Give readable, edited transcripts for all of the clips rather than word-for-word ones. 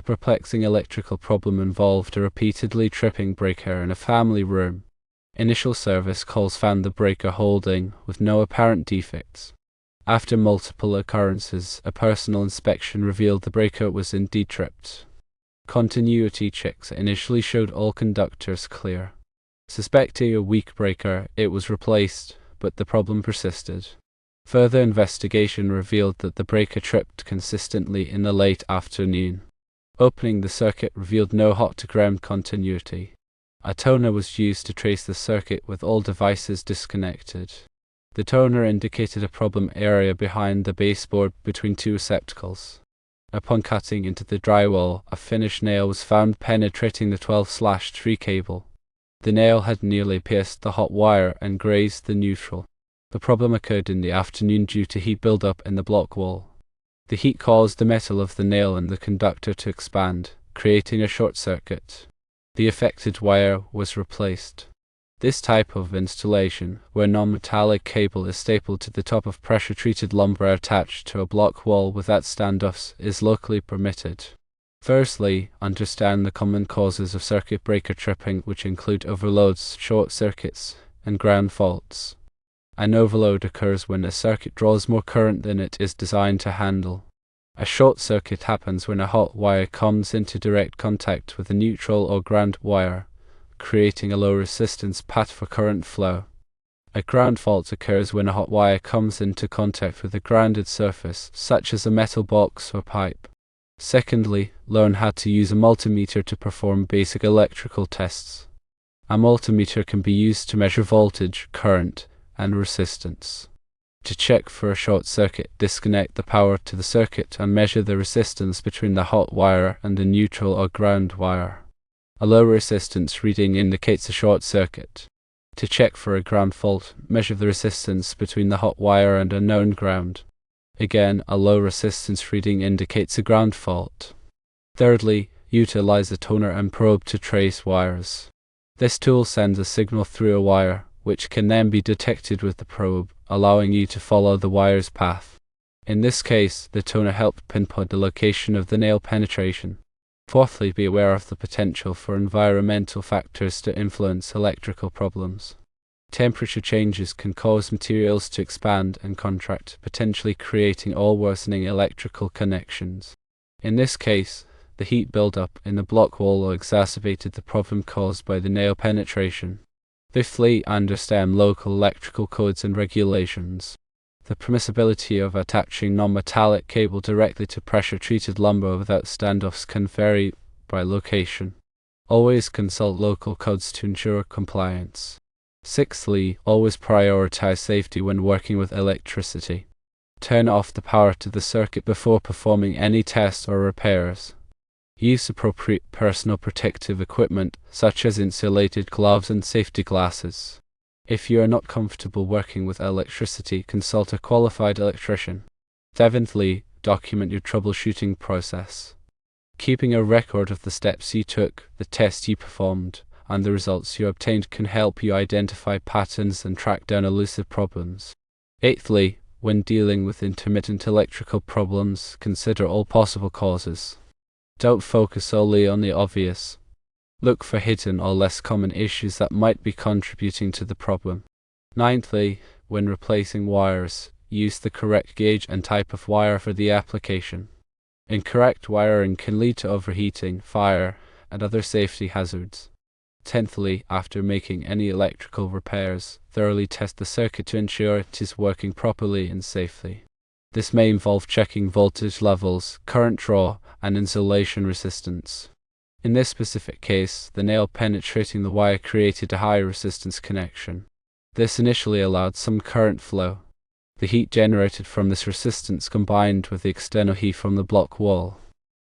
perplexing electrical problem involved a repeatedly tripping breaker in a family room. Initial service calls found the breaker holding, with no apparent defects. After multiple occurrences, a personal inspection revealed the breaker was indeed tripped. Continuity checks initially showed all conductors clear. Suspecting a weak breaker, it was replaced, but the problem persisted. Further investigation revealed that the breaker tripped consistently in the late afternoon. Opening the circuit revealed no hot-to-ground continuity. A toner was used to trace the circuit with all devices disconnected. The toner indicated a problem area behind the baseboard between two receptacles. Upon cutting into the drywall, a finished nail was found penetrating the 12/3 cable. The nail had nearly pierced the hot wire and grazed the neutral. The problem occurred in the afternoon due to heat buildup in the block wall. The heat caused the metal of the nail and the conductor to expand, creating a short circuit. The affected wire was replaced. This type of installation, where non-metallic cable is stapled to the top of pressure-treated lumber attached to a block wall without standoffs, is locally permitted. Firstly, understand the common causes of circuit breaker tripping, which include overloads, short circuits, and ground faults. An overload occurs when a circuit draws more current than it is designed to handle. A short circuit happens when a hot wire comes into direct contact with a neutral or ground wire, creating a low resistance path for current flow. A ground fault occurs when a hot wire comes into contact with a grounded surface, such as a metal box or pipe. Secondly, learn how to use a multimeter to perform basic electrical tests. A multimeter can be used to measure voltage, current, and resistance. To check for a short circuit, disconnect the power to the circuit and measure the resistance between the hot wire and the neutral or ground wire. A low resistance reading indicates a short circuit. To check for a ground fault, measure the resistance between the hot wire and a known ground. Again, a low resistance reading indicates a ground fault. Thirdly, utilize a toner and probe to trace wires. This tool sends a signal through a wire, which can then be detected with the probe, allowing you to follow the wire's path. In this case, the toner helped pinpoint the location of the nail penetration. Fourthly, be aware of the potential for environmental factors to influence electrical problems. Temperature changes can cause materials to expand and contract, potentially creating all worsening electrical connections. In this case, the heat buildup in the block wall exacerbated the problem caused by the nail penetration. Fifthly, understand local electrical codes and regulations. The permissibility of attaching non-metallic cable directly to pressure-treated lumber without standoffs can vary by location. Always consult local codes to ensure compliance. Sixthly, always prioritize safety when working with electricity. Turn off the power to the circuit before performing any tests or repairs. Use appropriate personal protective equipment, such as insulated gloves and safety glasses. If you are not comfortable working with electricity, consult a qualified electrician. Seventhly, document your troubleshooting process. Keeping a record of the steps you took, the tests you performed, and the results you obtained can help you identify patterns and track down elusive problems. Eighthly, when dealing with intermittent electrical problems, consider all possible causes. Don't focus solely on the obvious. Look for hidden or less common issues that might be contributing to the problem. Ninthly, when replacing wires, use the correct gauge and type of wire for the application. Incorrect wiring can lead to overheating, fire, and other safety hazards. Tenthly, after making any electrical repairs, thoroughly test the circuit to ensure it is working properly and safely. This may involve checking voltage levels, current draw, and insulation resistance. In this specific case, the nail penetrating the wire created a high resistance connection. This initially allowed some current flow. The heat generated from this resistance combined with the external heat from the block wall.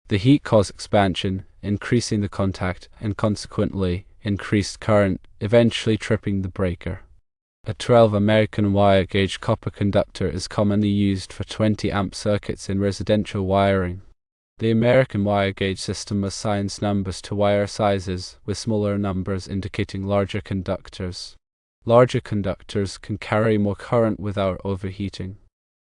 The heat caused expansion, increasing the contact, and consequently increased current, eventually tripping the breaker. A 12 American wire gauge copper conductor is commonly used for 20 amp circuits in residential wiring. The American wire gauge system assigns numbers to wire sizes, with smaller numbers indicating larger conductors. Larger conductors can carry more current without overheating.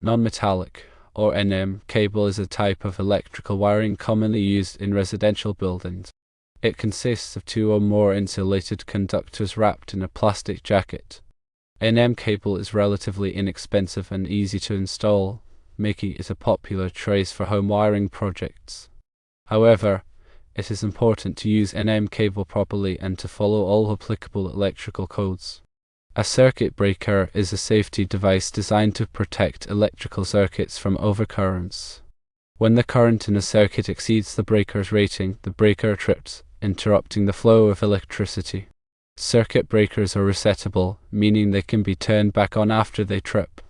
Non-metallic, or NM cable is a type of electrical wiring commonly used in residential buildings. It consists of 2 or more insulated conductors wrapped in a plastic jacket. NM cable is relatively inexpensive and easy to install, making it a popular choice for home wiring projects. However, it is important to use NM cable properly and to follow all applicable electrical codes. A circuit breaker is a safety device designed to protect electrical circuits from overcurrents. When the current in a circuit exceeds the breaker's rating, the breaker trips, interrupting the flow of electricity. Circuit breakers are resettable, meaning they can be turned back on after they trip.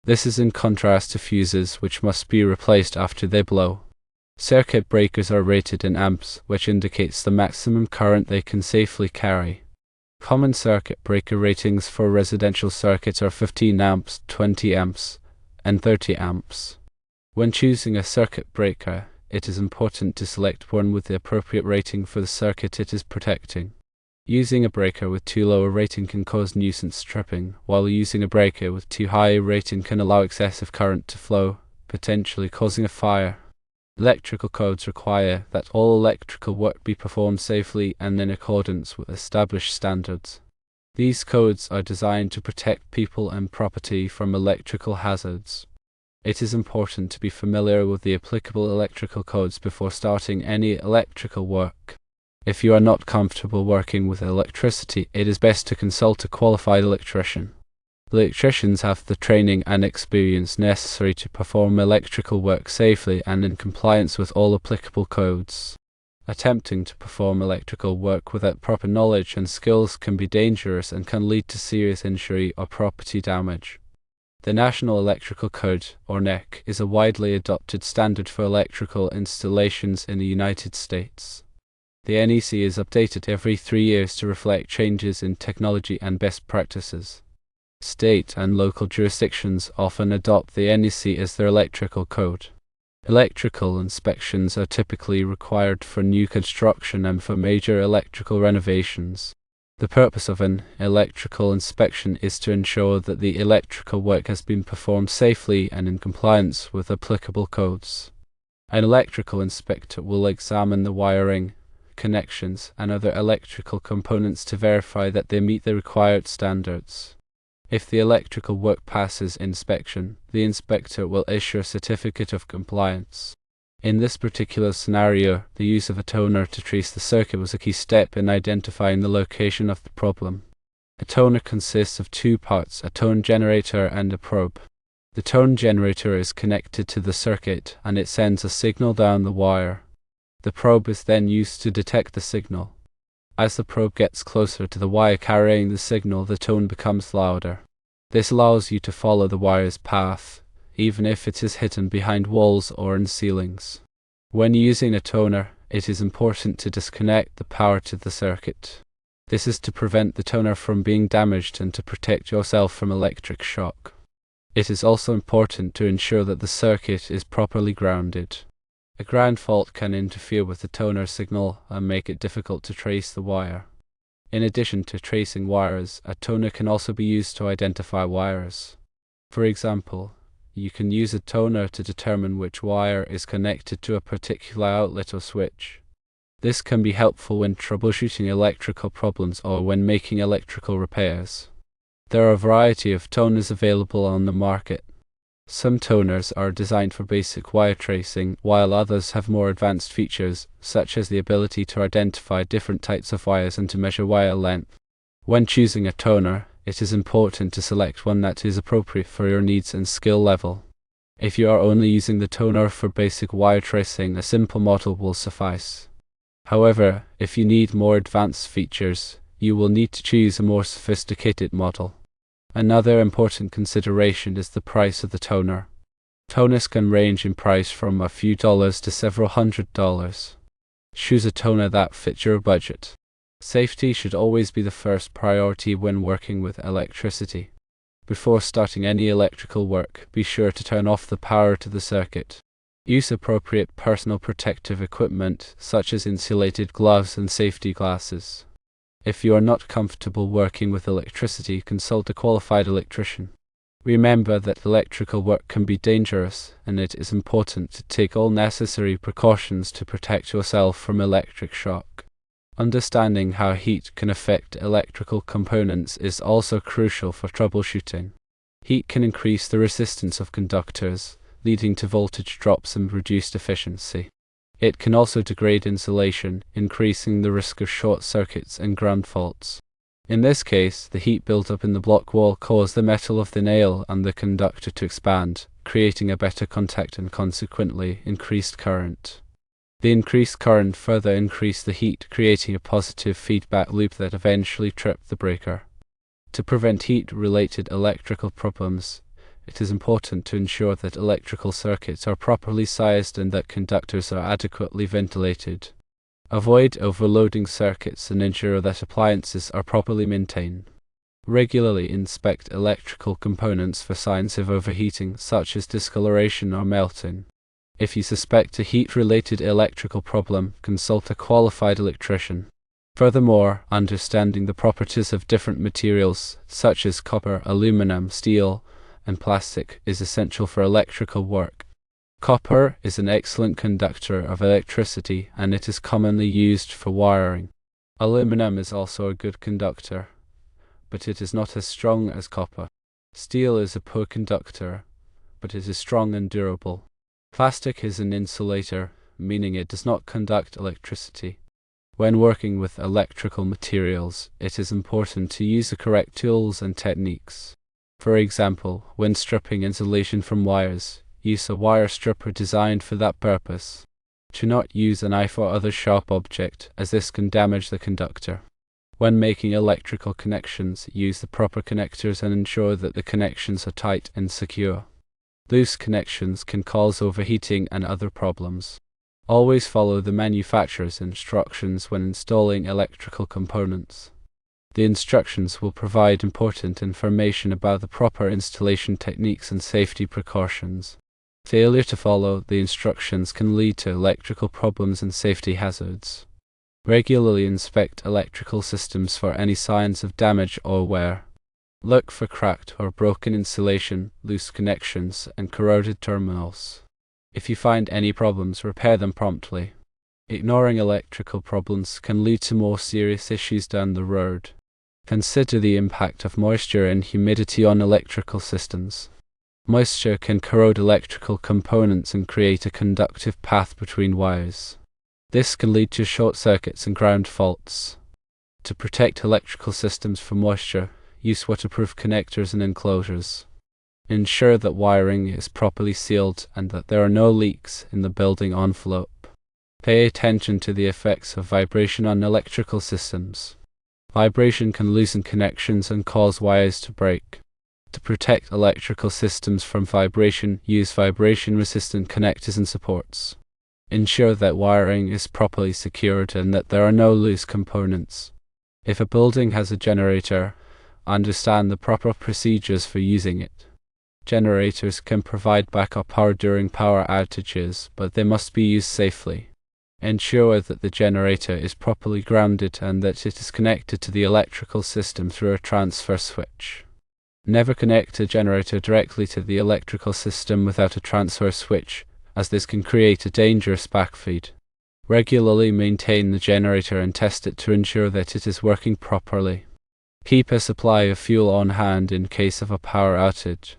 This is in contrast to fuses, which must be replaced after they blow. Circuit breakers are rated in amps, which indicates the maximum current they can safely carry. Common circuit breaker ratings for residential circuits are 15 amps, 20 amps, and 30 amps. When choosing a circuit breaker, it is important to select one with the appropriate rating for the circuit it is protecting. Using a breaker with too low a rating can cause nuisance tripping, while using a breaker with too high a rating can allow excessive current to flow, potentially causing a fire. Electrical codes require that all electrical work be performed safely and in accordance with established standards. These codes are designed to protect people and property from electrical hazards. It is important to be familiar with the applicable electrical codes before starting any electrical work. If you are not comfortable working with electricity, it is best to consult a qualified electrician. Electricians have the training and experience necessary to perform electrical work safely and in compliance with all applicable codes. Attempting to perform electrical work without proper knowledge and skills can be dangerous and can lead to serious injury or property damage. The National Electrical Code, or NEC, is a widely adopted standard for electrical installations in the United States. The NEC is updated every 3 years to reflect changes in technology and best practices. State and local jurisdictions often adopt the NEC as their electrical code. Electrical inspections are typically required for new construction and for major electrical renovations. The purpose of an electrical inspection is to ensure that the electrical work has been performed safely and in compliance with applicable codes. An electrical inspector will examine the wiring, connections, and other electrical components to verify that they meet the required standards. If the electrical work passes inspection, the inspector will issue a certificate of compliance. In this particular scenario, the use of a toner to trace the circuit was a key step in identifying the location of the problem. A toner consists of 2 parts, a tone generator and a probe. The tone generator is connected to the circuit and it sends a signal down the wire. The probe is then used to detect the signal. As the probe gets closer to the wire carrying the signal, the tone becomes louder. This allows you to follow the wire's path, even if it is hidden behind walls or in ceilings. When using a toner, it is important to disconnect the power to the circuit. This is to prevent the toner from being damaged and to protect yourself from electric shock. It is also important to ensure that the circuit is properly grounded. A ground fault can interfere with the toner signal and make it difficult to trace the wire. In addition to tracing wires, a toner can also be used to identify wires. For example, you can use a toner to determine which wire is connected to a particular outlet or switch. This can be helpful when troubleshooting electrical problems or when making electrical repairs. There are a variety of toners available on the market. Some toners are designed for basic wire tracing, while others have more advanced features, such as the ability to identify different types of wires and to measure wire length. When choosing a toner, it is important to select one that is appropriate for your needs and skill level. If you are only using the toner for basic wire tracing, a simple model will suffice. However, if you need more advanced features, you will need to choose a more sophisticated model. Another important consideration is the price of the toner. Toners can range in price from a few dollars to several $100s. Choose a toner that fits your budget. Safety should always be the first priority when working with electricity. Before starting any electrical work, be sure to turn off the power to the circuit. Use appropriate personal protective equipment, such as insulated gloves and safety glasses. If you are not comfortable working with electricity, consult a qualified electrician. Remember that electrical work can be dangerous, and it is important to take all necessary precautions to protect yourself from electric shock. Understanding how heat can affect electrical components is also crucial for troubleshooting. Heat can increase the resistance of conductors, leading to voltage drops and reduced efficiency. It can also degrade insulation, increasing the risk of short circuits and ground faults. In this case, the heat buildup in the block wall caused the metal of the nail and the conductor to expand, creating a better contact and consequently increased current. The increased current further increased the heat, creating a positive feedback loop that eventually tripped the breaker. To prevent heat-related electrical problems, it is important to ensure that electrical circuits are properly sized and that conductors are adequately ventilated. Avoid overloading circuits and ensure that appliances are properly maintained. Regularly inspect electrical components for signs of overheating, such as discoloration or melting. If you suspect a heat-related electrical problem, consult a qualified electrician. Furthermore, understanding the properties of different materials, such as copper, aluminum, steel, and plastic, is essential for electrical work. Copper is an excellent conductor of electricity, and it is commonly used for wiring. Aluminum is also a good conductor, but it is not as strong as copper. Steel is a poor conductor, but it is strong and durable. Plastic is an insulator, meaning it does not conduct electricity. When working with electrical materials, it is important to use the correct tools and techniques. For example, when stripping insulation from wires, use a wire stripper designed for that purpose. Do not use a knife or other sharp object, as this can damage the conductor. When making electrical connections, use the proper connectors and ensure that the connections are tight and secure. Loose connections can cause overheating and other problems. Always follow the manufacturer's instructions when installing electrical components. The instructions will provide important information about the proper installation techniques and safety precautions. Failure to follow the instructions can lead to electrical problems and safety hazards. Regularly inspect electrical systems for any signs of damage or wear. Look for cracked or broken insulation, loose connections, and corroded terminals. If you find any problems, repair them promptly. Ignoring electrical problems can lead to more serious issues down the road. Consider the impact of moisture and humidity on electrical systems. Moisture can corrode electrical components and create a conductive path between wires. This can lead to short circuits and ground faults. To protect electrical systems from moisture, use waterproof connectors and enclosures. Ensure that wiring is properly sealed and that there are no leaks in the building envelope. Pay attention to the effects of vibration on electrical systems. Vibration can loosen connections and cause wires to break. To protect electrical systems from vibration, use vibration-resistant connectors and supports. Ensure that wiring is properly secured and that there are no loose components. If a building has a generator, understand the proper procedures for using it. Generators can provide backup power during power outages, but they must be used safely. Ensure that the generator is properly grounded and that it is connected to the electrical system through a transfer switch. Never connect a generator directly to the electrical system without a transfer switch, as this can create a dangerous backfeed. Regularly maintain the generator and test it to ensure that it is working properly. Keep a supply of fuel on hand in case of a power outage.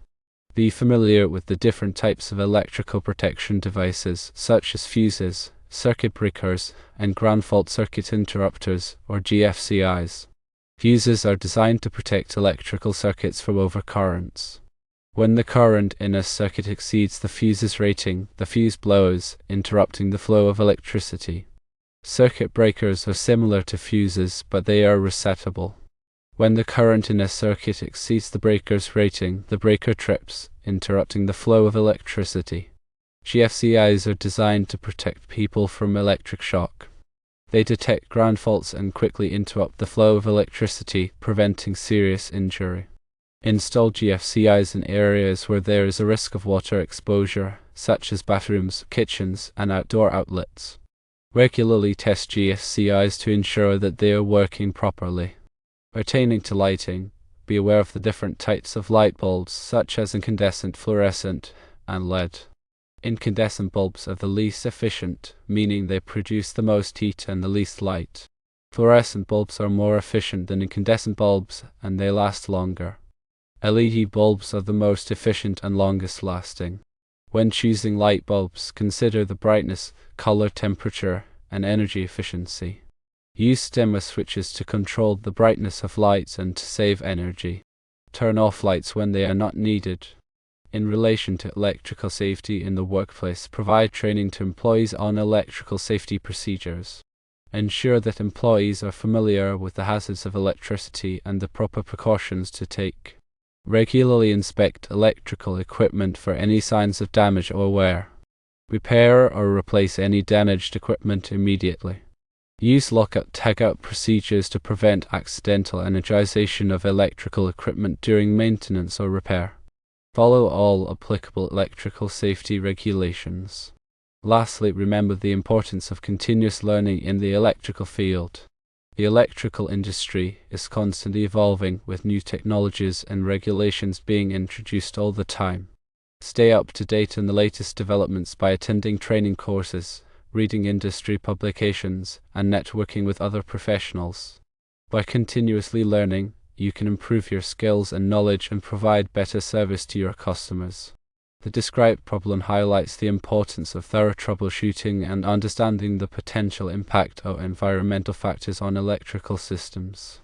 Be familiar with the different types of electrical protection devices, such as fuses, circuit breakers, and ground fault circuit interrupters, or GFCIs. Fuses are designed to protect electrical circuits from overcurrents. When the current in a circuit exceeds the fuse's rating, the fuse blows, interrupting the flow of electricity. Circuit breakers are similar to fuses, but they are resettable. When the current in a circuit exceeds the breaker's rating, the breaker trips, interrupting the flow of electricity. GFCIs are designed to protect people from electric shock. They detect ground faults and quickly interrupt the flow of electricity, preventing serious injury. Install GFCIs in areas where there is a risk of water exposure, such as bathrooms, kitchens, and outdoor outlets. Regularly test GFCIs to ensure that they are working properly. Pertaining to lighting, Be aware of the different types of light bulbs, such as incandescent, fluorescent, and LED. Incandescent bulbs are the least efficient, meaning they produce the most heat and the least light. Fluorescent bulbs are more efficient than incandescent bulbs, and they last longer. LED bulbs are the most efficient and longest lasting. When choosing light bulbs, consider the brightness, color, temperature, and energy efficiency. Use dimmer switches to control the brightness of lights and to save energy. Turn off lights when they are not needed. In relation to electrical safety in the workplace, provide training to employees on electrical safety procedures. Ensure that employees are familiar with the hazards of electricity and the proper precautions to take. Regularly inspect electrical equipment for any signs of damage or wear. Repair or replace any damaged equipment immediately. Use lockout-tagout procedures to prevent accidental energization of electrical equipment during maintenance or repair. Follow all applicable electrical safety regulations. Lastly, remember the importance of continuous learning in the electrical field. The electrical industry is constantly evolving, with new technologies and regulations being introduced all the time. Stay up to date on the latest developments by attending training courses, reading industry publications, and networking with other professionals. By continuously learning, you can improve your skills and knowledge and provide better service to your customers. The described problem highlights the importance of thorough troubleshooting and understanding the potential impact of environmental factors on electrical systems.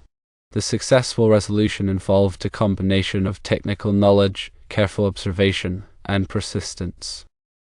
The successful resolution involved a combination of technical knowledge, careful observation, and persistence.